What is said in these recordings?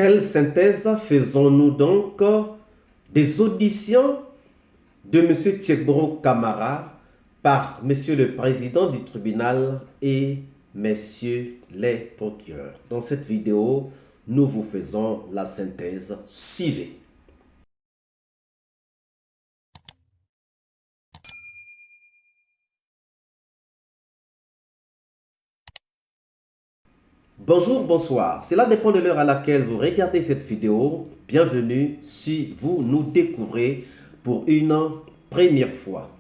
quelle synthèse faisons-nous donc des auditions de M. Tchegboro Kamara par M. le Président du tribunal et messieurs les procureurs. Dans cette vidéo, nous vous faisons la synthèse. Suivez. Bonjour, bonsoir. Cela dépend de l'heure à laquelle vous regardez cette vidéo. Bienvenue si vous nous découvrez pour une première fois.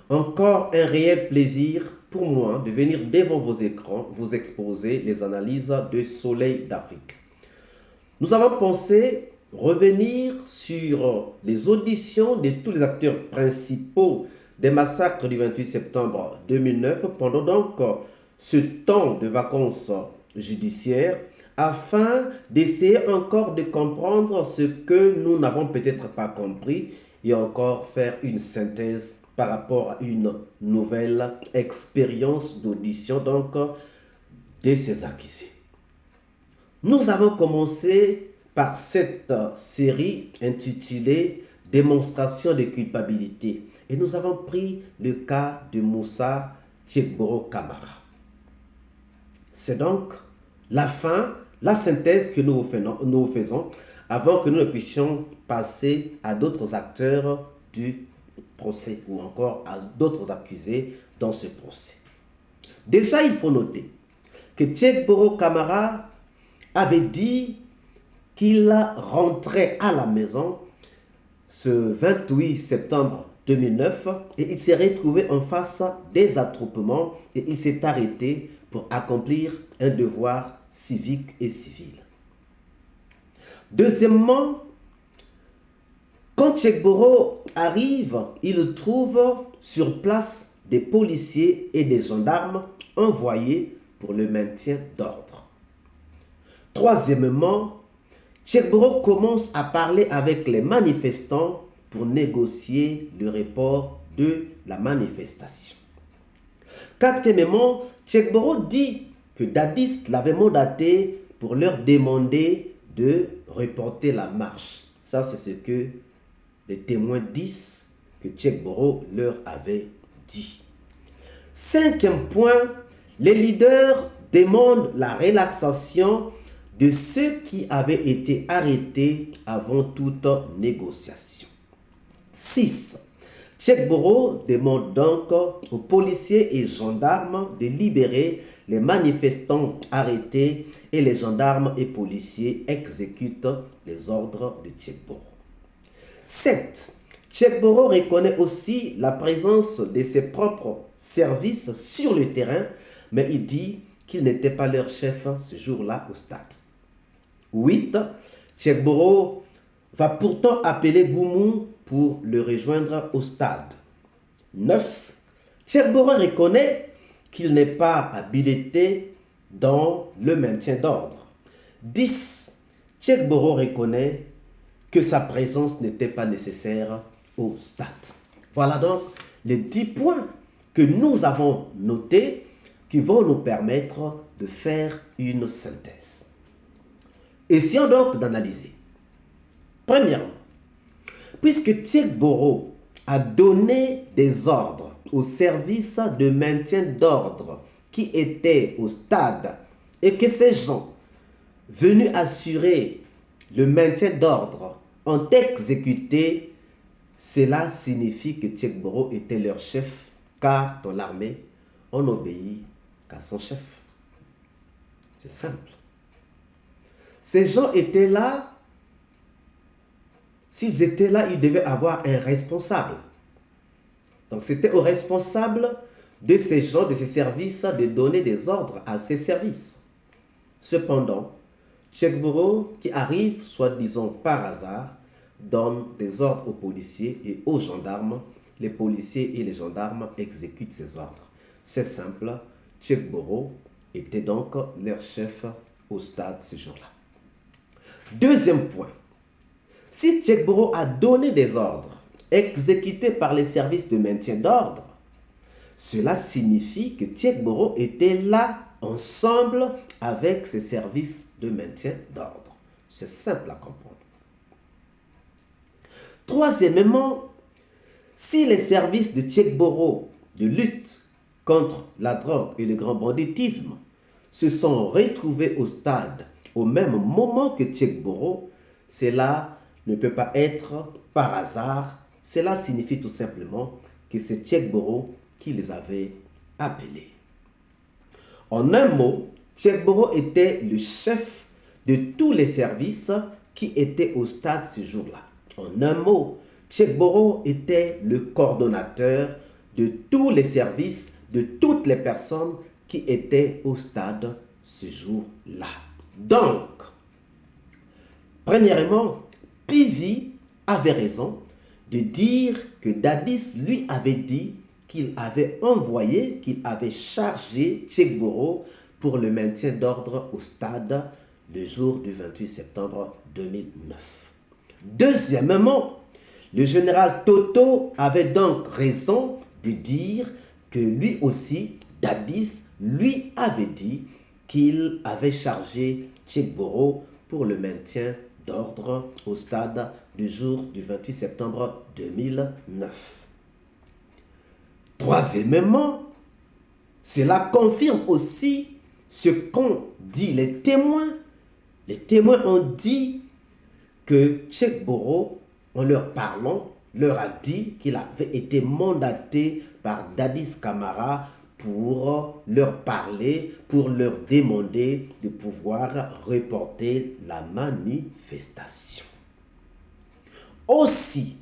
Encore un réel plaisir pour moi de venir devant vos écrans vous exposer les analyses de Soleil d'Afrique. Nous avons pensé revenir sur les auditions de tous les acteurs principaux des massacres du 28 septembre 2009 pendant donc ce temps de vacances judiciaires afin d'essayer encore de comprendre ce que nous n'avons peut-être pas compris et encore faire une synthèse par rapport à une nouvelle expérience d'audition donc de ces accusés. Nous avons commencé par cette série intitulée « Démonstration de culpabilité » et nous avons pris le cas de Moussa Tchegboro Kamara. C'est donc la fin, la synthèse que nous faisons avant que nous ne puissions passer à d'autres acteurs du procès ou encore à d'autres accusés dans ce procès. Déjà, il faut noter que Tchegboro Kamara avait dit qu'il rentrait à la maison ce 28 septembre 2009 et il s'est retrouvé en face des attroupements et il s'est arrêté pour accomplir un devoir civique et civil. Deuxièmement, quand Tchegboro arrive, il trouve sur place des policiers et des gendarmes envoyés pour le maintien d'ordre. Troisièmement, Tchegboro commence à parler avec les manifestants pour négocier le report de la manifestation. Quatrièmement, Tchegboro dit que Dadis l'avait mandaté pour leur demander de reporter la marche. Ça, c'est ce que les témoins disent que Tchegboro leur avait dit. Cinquième point, les leaders demandent la relaxation de ceux qui avaient été arrêtés avant toute négociation. 6. Tchegboro demande donc aux policiers et gendarmes de libérer les manifestants arrêtés et les gendarmes et policiers exécutent les ordres de Tchegboro. 7. Tchegboro reconnaît aussi la présence de ses propres services sur le terrain, mais il dit qu'il n'était pas leur chef ce jour-là au stade. 8. Tchegboro va pourtant appeler Goumou pour le rejoindre au stade. 9. Tchegboro reconnaît qu'il n'est pas habilité dans le maintien d'ordre. 10. Tchegboro reconnaît que sa présence n'était pas nécessaire au stade. Voilà donc les 10 points que nous avons notés qui vont nous permettre de faire une synthèse. Essayons donc d'analyser. Premièrement, puisque Tchegboro a donné des ordres au service de maintien d'ordre qui étaient au stade et que ces gens venus assurer le maintien d'ordre ont exécuté, cela signifie que Tchegboro était leur chef, car dans l'armée, on n'obéit qu'à son chef. C'est simple. Ces gens étaient là. S'ils étaient là, ils devaient avoir un responsable. Donc c'était au responsable de ces gens, de ces services, de donner des ordres à ces services. Cependant, Tchegboro, qui arrive, soi-disant par hasard, donne des ordres aux policiers et aux gendarmes. Les policiers et les gendarmes exécutent ces ordres. C'est simple, Tchegboro était donc leur chef au stade ce jour-là. Deuxième point. Si Tchegboro a donné des ordres exécutés par les services de maintien d'ordre, cela signifie que Tchegboro était là ensemble avec ses services de maintien d'ordre. C'est simple à comprendre. Troisièmement, si les services de Tchèque-Boro de lutte contre la drogue et le grand banditisme se sont retrouvés au stade au même moment que Tchèque-Boro, cela ne peut pas être par hasard. Cela signifie tout simplement que c'est Tchèque-Boro qui les avait appelés. En un mot, Tchèque-Boro était le chef de tous les services qui étaient au stade ce jour-là. En un mot, Tchèque-Boro était le coordonnateur de tous les services, de toutes les personnes qui étaient au stade ce jour-là. Donc, premièrement, Pivi avait raison de dire que Dadis lui avait dit qu'il avait envoyé, qu'il avait chargé Tchèque-Boro pour le maintien d'ordre au stade le jour du 28 septembre 2009. Deuxièmement, le général Toto avait donc raison de dire que lui aussi, Dadis, lui avait dit qu'il avait chargé Tchèque-Boro pour le maintien d'ordre au stade du jour du 28 septembre 2009. Troisièmement, cela confirme aussi ce qu'ont dit les témoins. Les témoins ont dit que Tchèque-Boro, en leur parlant, leur a dit qu'il avait été mandaté par Dadis Camara pour leur parler, pour leur demander de pouvoir reporter la manifestation. Aussi,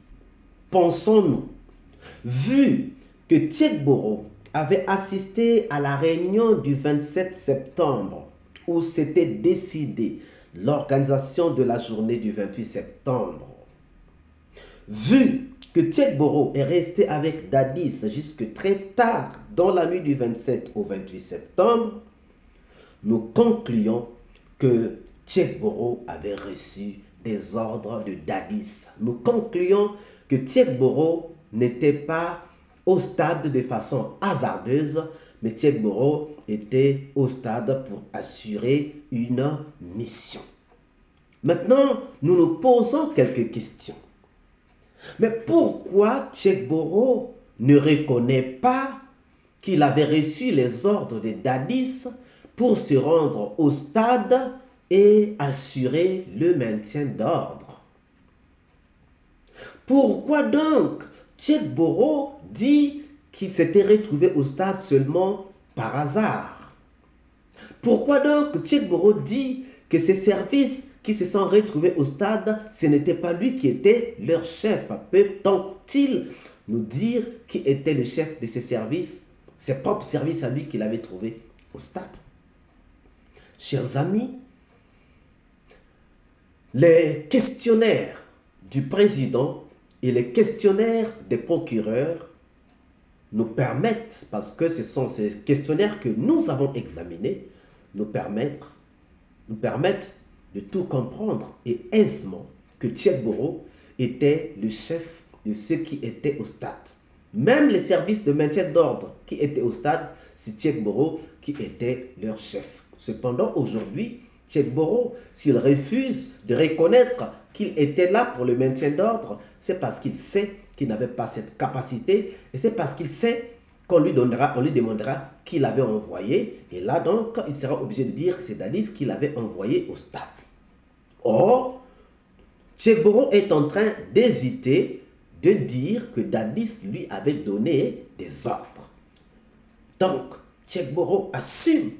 pensons-nous, vu que Tchèque-Boro avait assisté à la réunion du 27 septembre où s'était décidé l'organisation de la journée du 28 septembre, vu que Tchèque-Boro est resté avec Dadis jusque très tard dans la nuit du 27 au 28 septembre, nous concluons que Tchèque-Boro avait reçu des ordres de Dadis. Nous concluons que Tchèque-Boro n'était pas au stade de façon hasardeuse, mais Tchèque-Boro était au stade pour assurer une mission. Maintenant, nous nous posons quelques questions. Mais pourquoi Tchèque-Boro ne reconnaît pas qu'il avait reçu les ordres de Dadis pour se rendre au stade et assurer le maintien d'ordre? Pourquoi donc Tchèque-Boro dit qu'il s'était retrouvé au stade seulement par hasard? Pourquoi donc Tchèque-Boro dit que ces services qui se sont retrouvés au stade, ce n'était pas lui qui était leur chef? Peut-il nous dire qui était le chef de ces services, ses propres services à lui qu'il avait trouvé au stade? Chers amis, les questionnaires du président et les questionnaires des procureurs nous permettent, parce que ce sont ces questionnaires que nous avons examinés, nous permettent de tout comprendre et aisément que Tchèque-Boro était le chef de ceux qui étaient au stade. Même les services de maintien d'ordre qui étaient au stade, c'est Tchèque-Boro qui était leur chef. Cependant, aujourd'hui, Tchèque-Boro, s'il refuse de reconnaître qu'il était là pour le maintien d'ordre, c'est parce qu'il sait qu'il n'avait pas cette capacité et c'est parce qu'il sait qu'on lui demandera qui l'avait envoyé. Et là, donc, il sera obligé de dire que c'est Dadis qui l'avait envoyé au stade. Or, Tchèque-Boro est en train d'éviter de dire que Dadis lui avait donné des ordres. Donc, Tchèque-Boro assume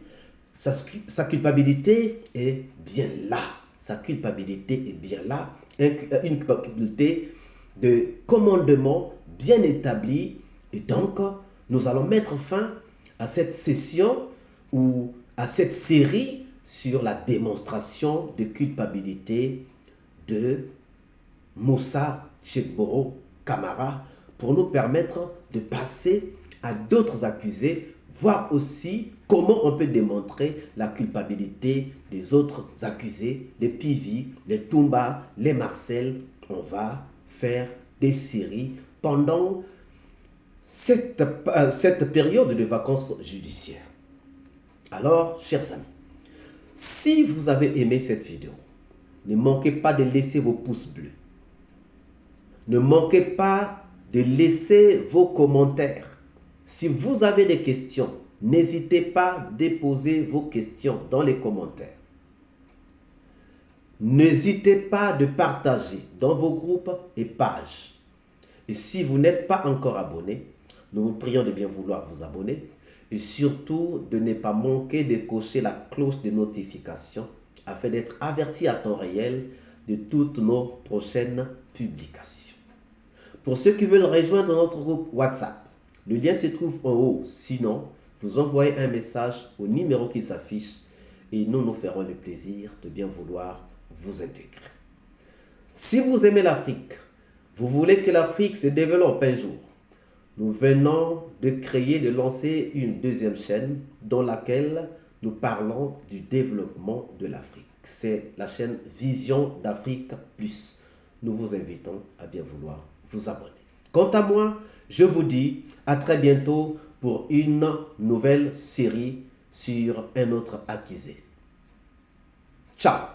sa culpabilité est bien là. Sa culpabilité est bien là. Une culpabilité de commandement bien établi. Et donc, nous allons mettre fin à cette session ou à cette série sur la démonstration de culpabilité de Moussa Tchèque-Boro Camara pour nous permettre de passer à d'autres accusés, voir aussi comment on peut démontrer la culpabilité des autres accusés, les Pivi, les Toumba, les Marcel. On va faire des séries pendant cette période de vacances judiciaires. Alors, chers amis, si vous avez aimé cette vidéo, ne manquez pas de laisser vos pouces bleus. Ne manquez pas de laisser vos commentaires. Si vous avez des questions, n'hésitez pas à déposer vos questions dans les commentaires. N'hésitez pas de partager dans vos groupes et pages. Et si vous n'êtes pas encore abonné, nous vous prions de bien vouloir vous abonner et surtout de ne pas manquer de cocher la cloche de notification afin d'être averti à temps réel de toutes nos prochaines publications. Pour ceux qui veulent rejoindre notre groupe WhatsApp, le lien se trouve en haut. Sinon, vous envoyez un message au numéro qui s'affiche et nous nous ferons le plaisir de bien vouloir vous intégrer. Si vous aimez l'Afrique, vous voulez que l'Afrique se développe un jour, nous venons de lancer une deuxième chaîne dans laquelle nous parlons du développement de l'Afrique. C'est la chaîne Vision d'Afrique Plus. Nous vous invitons à bien vouloir vous abonner. Quant à moi, je vous dis à très bientôt pour une nouvelle série sur un autre accusé. Ciao!